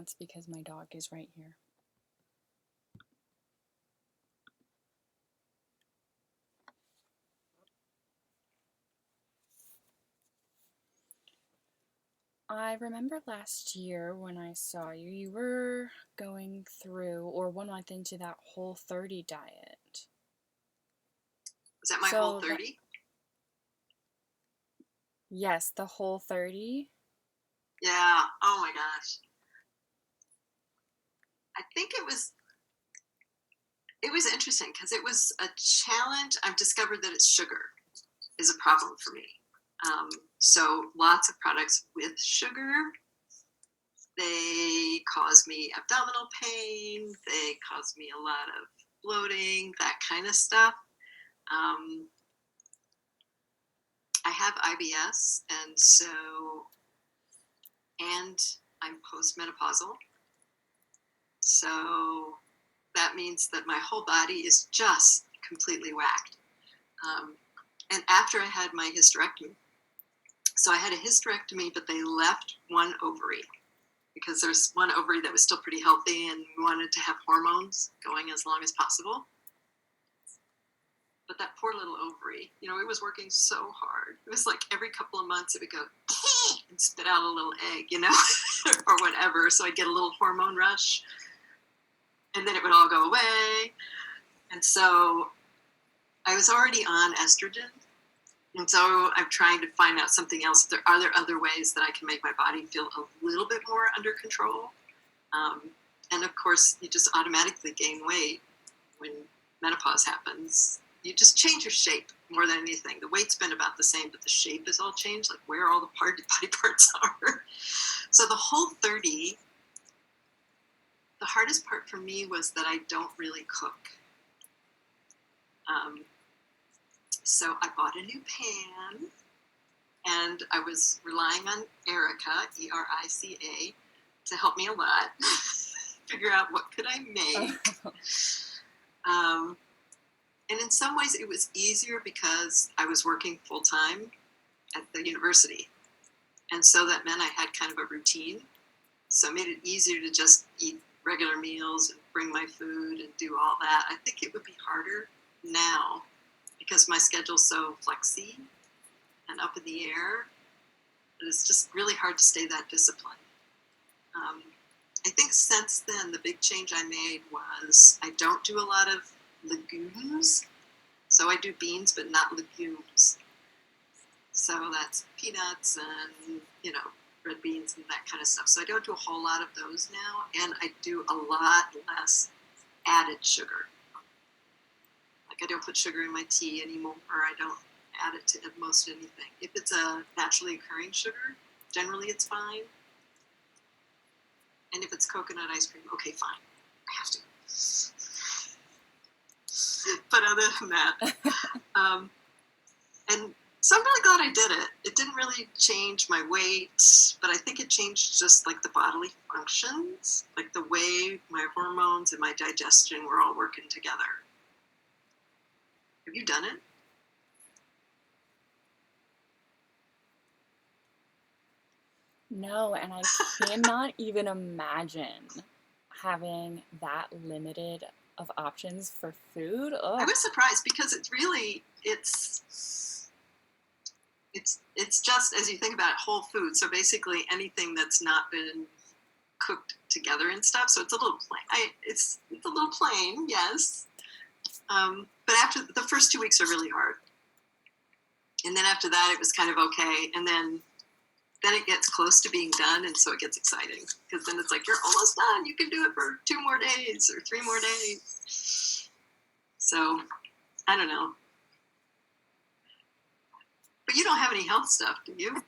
that's because my dog is right here. I remember last year when I saw you, you were going through or 1 month into that Whole30 diet. Was that my whole So that, 30? yes, the Whole30. Yeah. Oh my gosh. I think it was interesting because it was a challenge. I've discovered that it's sugar is a problem for me. So lots of products with sugar, they cause me abdominal pain. They cause me a lot of bloating, that kind of stuff. Um, I have IBS, and I'm postmenopausal. So that means that my whole body is just completely whacked. Um, and after I had my hysterectomy, so I had a hysterectomy, but they left one ovary because there's one ovary that was still pretty healthy and we wanted to have hormones going as long as possible. But that poor little ovary, it was working so hard. It was like every couple of months it would go and spit out a little egg, or whatever. So I'd get a little hormone rush and then it would all go away. And so I was already on estrogen. And so I'm trying to find out something else. Are there other ways that I can make my body feel a little bit more under control? And of course, you just automatically gain weight when menopause happens. You just change your shape more than anything. The weight's been about the same, but the shape is all changed, like where all the body parts are. So the Whole30, the hardest part for me was that I don't really cook. So I bought a new pan, and I was relying on Erica, Erica, to help me a lot, figure out what could I make. And in some ways it was easier because I was working full-time at the university. And so that meant I had kind of a routine. So it made it easier to just eat regular meals and bring my food and do all that. I think it would be harder now because my schedule's so flexy and up in the air. It's just really hard to stay that disciplined. I think since then, the big change I made was I don't do a lot of legumes. So I do beans, but not legumes. So that's peanuts and, red beans and that kind of stuff. So I don't do a whole lot of those now. And I do a lot less added sugar. Like I don't put sugar in my tea anymore. I don't add it to most anything. If it's a naturally occurring sugar, generally it's fine. And if it's coconut ice cream, okay, fine. I have to. But other than that, and so I'm really glad I did it. It didn't really change my weight, but I think it changed just like the bodily functions, like the way my hormones and my digestion were all working together. Have you done it? No, and I cannot even imagine having that limited of options for food. I Ugh. was surprised because it's just, as you think about it, whole food. So basically anything that's not been cooked together and stuff. So it's a little plain. It's a little plain, yes. But after the first 2 weeks are really hard, and then after that it was kind of okay, and then it gets close to being done, and so it gets exciting because then it's like you're almost done. You can do it for 2 more days or 3 more days. So I don't know. But you don't have any health stuff, do you?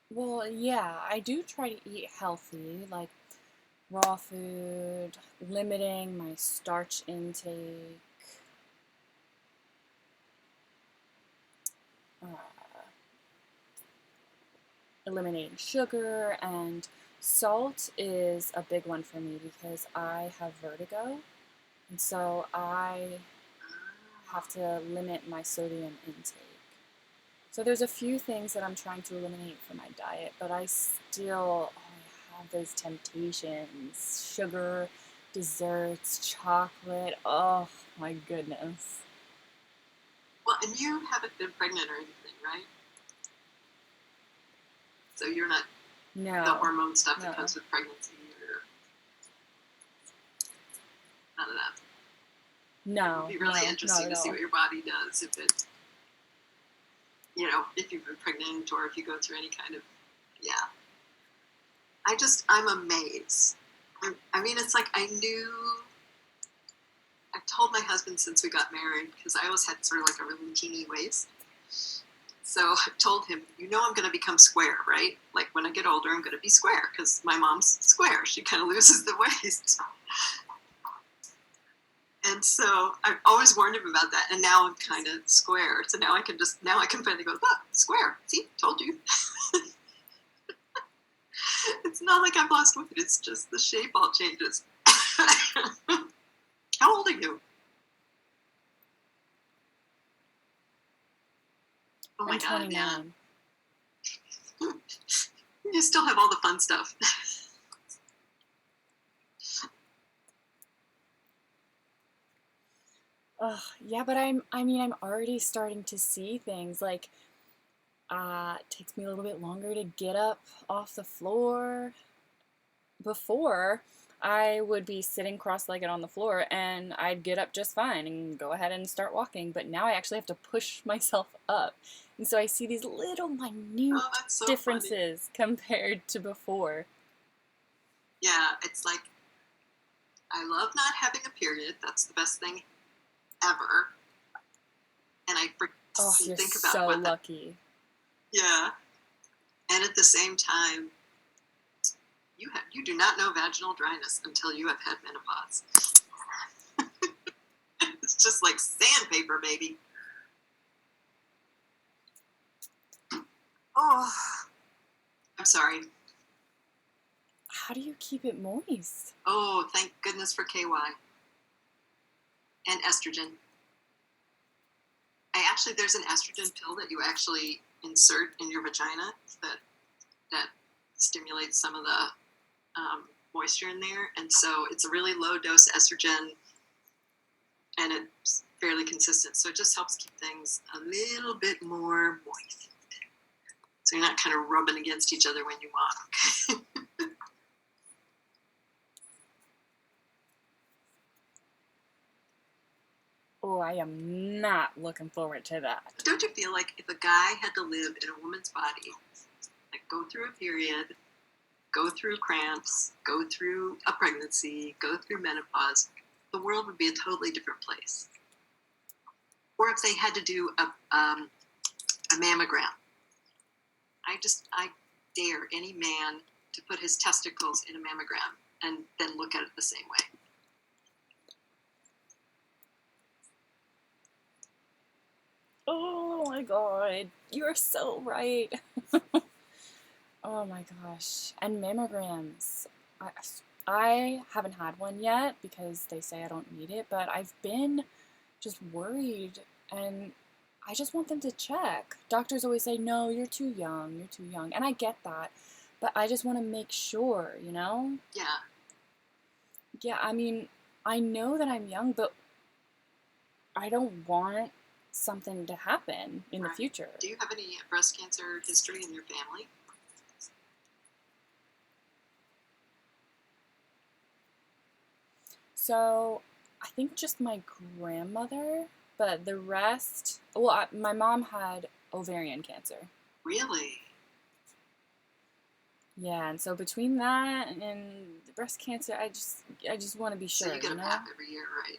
Well, yeah, I do try to eat healthy, like raw food, limiting my starch intake, uh, eliminating sugar, and salt is a big one for me because I have vertigo, and so I have to limit my sodium intake. So there's a few things that I'm trying to eliminate from my diet, but I still have those temptations. Sugar, desserts, chocolate. Oh my goodness. Well, and you haven't been pregnant or anything, right? So you're not the No, hormone stuff that no. comes with pregnancy or none of that. It would No, be really no, not interesting at to see all. what your body does if it, if you've been pregnant or if you go through any kind of, yeah. I'm amazed. I mean, it's like I've told my husband since we got married, because I always had sort of like a really teeny waist. So I told him, I'm going to become square, right? Like when I get older, I'm going to be square because my mom's square. She kind of loses the waist. And so I've always warned him about that. And now I'm kind of square. So now I can finally go, look, square. See, told you. It's not like I've lost weight. It's just the shape all changes. How old are you? Oh my I'm God, yeah. 29. You still have all the fun stuff. Ugh, yeah, but I'm already starting to see things like it takes me a little bit longer to get up off the floor. Before, I would be sitting cross-legged on the floor and I'd get up just fine and go ahead and start walking, but now I actually have to push myself up. And so I see these little Oh, minute that's so funny. differences compared to before. Yeah, it's like I love not having a period. That's the best thing ever. And I Oh, you're think about so what that, lucky. yeah. And at the same time, you do not know vaginal dryness until you have had menopause. It's just like sandpaper, baby. Oh, I'm sorry. How do you keep it moist? Oh, thank goodness for KY and estrogen. There's an estrogen pill that you actually insert in your vagina that stimulates some of the moisture in there, and so it's a really low dose estrogen, and it's fairly consistent. So it just helps keep things a little bit more moist, so you're not kind of rubbing against each other when you walk. Oh, I am not looking forward to that. Don't you feel like if a guy had to live in a woman's body, like go through a period, go through cramps, go through a pregnancy, go through menopause, the world would be a totally different place? Or if they had to do a mammogram, I dare any man to put his testicles in a mammogram and then look at it the same way. Oh my god, you're so right. Oh my gosh. And mammograms. I, I haven't had one yet because they say I don't need it, but I've been just worried and I just want them to check. Doctors always say, no, you're too young, you're too young. And I get that, but I just want to make sure, you know? Yeah. Yeah, I mean, I know that I'm young, but I don't want something to happen in the Right. future. Do you have any breast cancer history in your family? So I think just my grandmother, but the rest, well, my mom had ovarian cancer. Really? Yeah, and so between that and the breast cancer, I just want to be So sure, you get you a know? pap every year, right?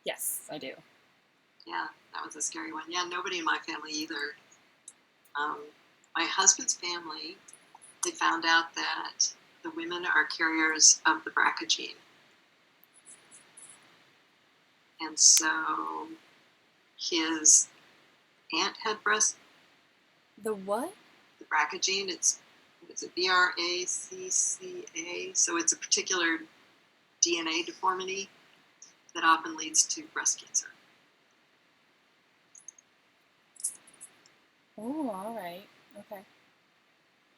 Yes, I do. Yeah, that was a scary one. Yeah, nobody in my family either. Um, my husband's family, they found out that the women are carriers of the BRCA gene. And so his aunt had The what? the BRCA gene. It's a BRACCA. So it's a particular DNA deformity. that often leads to breast cancer. Oh, all right. Okay.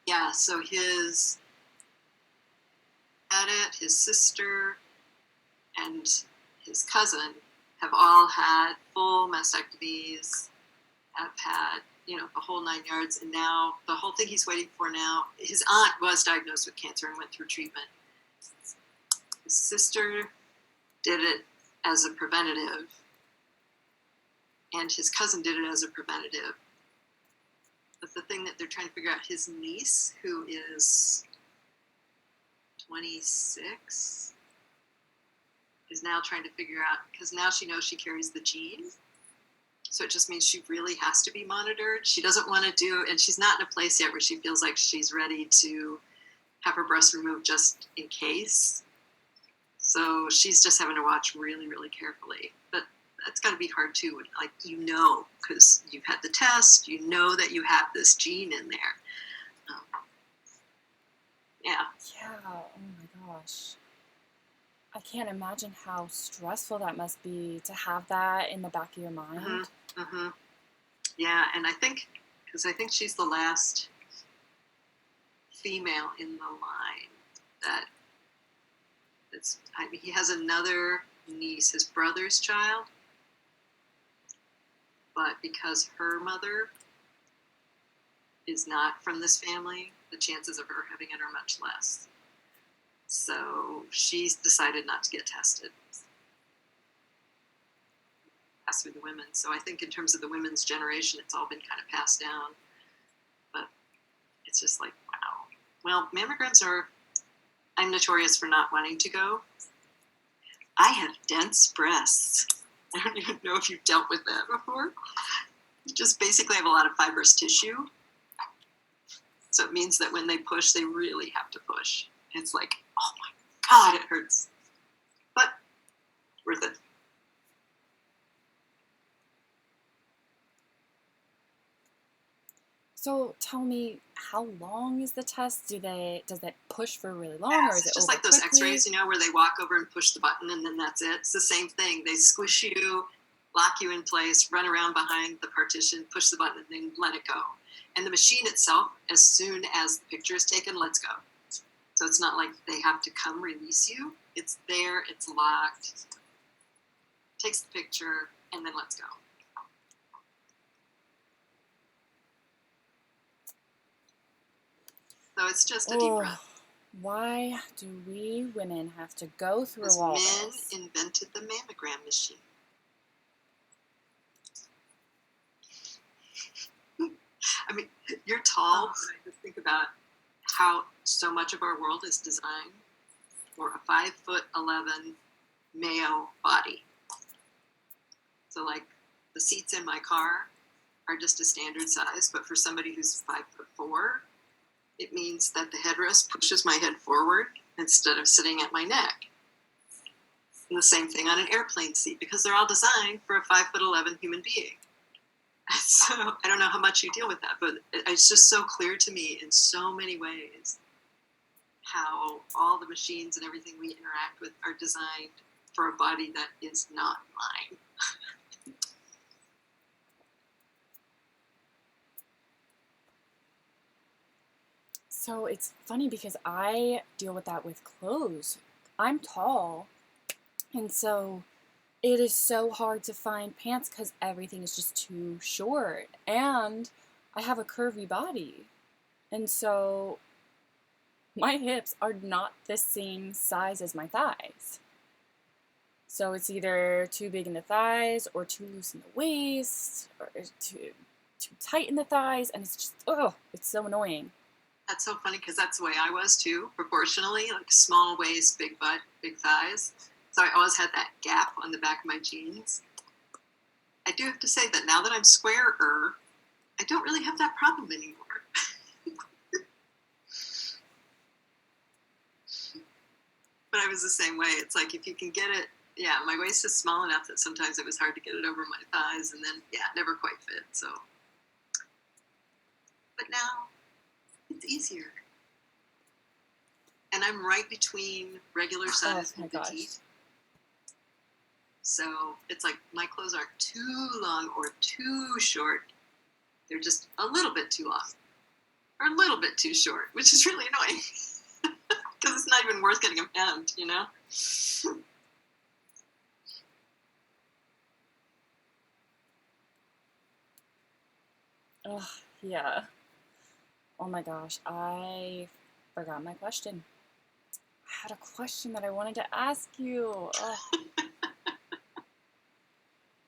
Yeah, so his edit, his sister, and his cousin have all had full mastectomies, have had, the whole 9 yards, and now the whole thing he's waiting for now, his aunt was diagnosed with cancer and went through treatment. His sister did it as a preventative, and his cousin did it as a preventative. But the thing that they're trying to figure out, his niece, who is 26, is now trying to figure out, because now she knows she carries the gene. So it just means she really has to be monitored. She doesn't want to do, and she's not in a place yet where she feels like she's ready to have her breast removed just in case. So she's just having to watch really, really carefully. But that's got to be hard too. Like, because you've had the test, that you have this gene in there. Yeah. Yeah. Oh my gosh. I can't imagine how stressful that must be to have that in the back of your mind. Mm-hmm. Mm-hmm. Yeah, and I think she's the last female in the line he has another niece, his brother's child, but because her mother is not from this family, the chances of her having it are much less. So she's decided not to get tested. Pass through the women. So I think in terms of the women's generation, it's all been kind of passed down. But it's just like, wow. Well, mammograms I'm notorious for not wanting to go. I have dense breasts. I don't even know if you've dealt with that before. You just basically have a lot of fibrous tissue. So it means that when they push, they really have to push. It's like, oh my God, it hurts. But worth it. So tell me, how long is the test? Does it push for really long, Yes, or is it it's just over like those quickly? X-rays, where they walk over and push the button, and then that's it. It's the same thing. They squish you, lock you in place, run around behind the partition, push the button, and then let it go. And the machine itself, as soon as the picture is taken, lets go. So it's not like they have to come release you. It's there, it's locked, takes the picture, and then lets go. So it's just a deep breath. Why do we women have to go through Because all men this? invented the mammogram machine. I mean, you're tall, and I just think about how so much of our world is designed for a 5'11" male body. So, like, the seats in my car are just a standard size, but for somebody who's 5'4", it means that the headrest pushes my head forward instead of sitting at my neck. And the same thing on an airplane seat, because they're all designed for a 5'11" human being. So I don't know how much you deal with that, but it's just so clear to me in so many ways how all the machines and everything we interact with are designed for a body that is not mine. So it's funny because I deal with that with clothes. I'm tall, and so it is so hard to find pants because everything is just too short. And I have a curvy body. And so my hips are not the same size as my thighs. So it's either too big in the thighs or too loose in the waist or too tight in the thighs. And it's just, it's so annoying. That's so funny because that's the way I was too, proportionally, like small waist, big butt, big thighs. So I always had that gap on the back of my jeans. I do have to say that now that I'm squarer, I don't really have that problem anymore. But I was the same way. It's like if you can get it, yeah, my waist is small enough that sometimes it was hard to get it over my thighs, and then, yeah, it never quite fit. So, but now it's easier. And I'm right between regular size and petite. So it's like my clothes aren't too long or too short. They're just a little bit too long or a little bit too short, which is really annoying because it's not even worth getting them hemmed, you know? Oh, yeah. Oh my gosh, I forgot my question. I had a question that I wanted to ask you.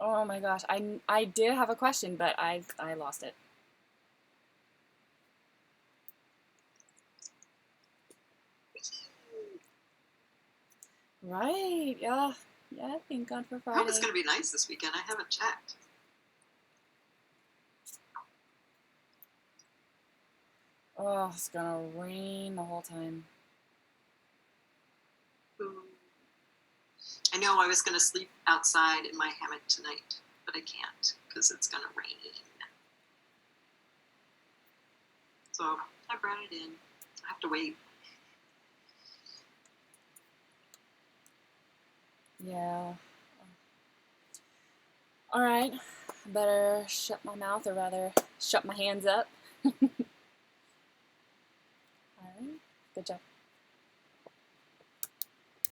Oh my gosh, I did have a question, but I lost it. Right, yeah. Yeah, thank God for I hope it's Friday. going to be nice this weekend. I haven't checked. Oh, it's gonna rain the whole time. Ooh. I know I was going to sleep outside in my hammock tonight, but I can't because it's going to rain. So I brought it in. I have to wait. Yeah. All right, better shut my mouth, or rather, shut my hands up. All right, good job.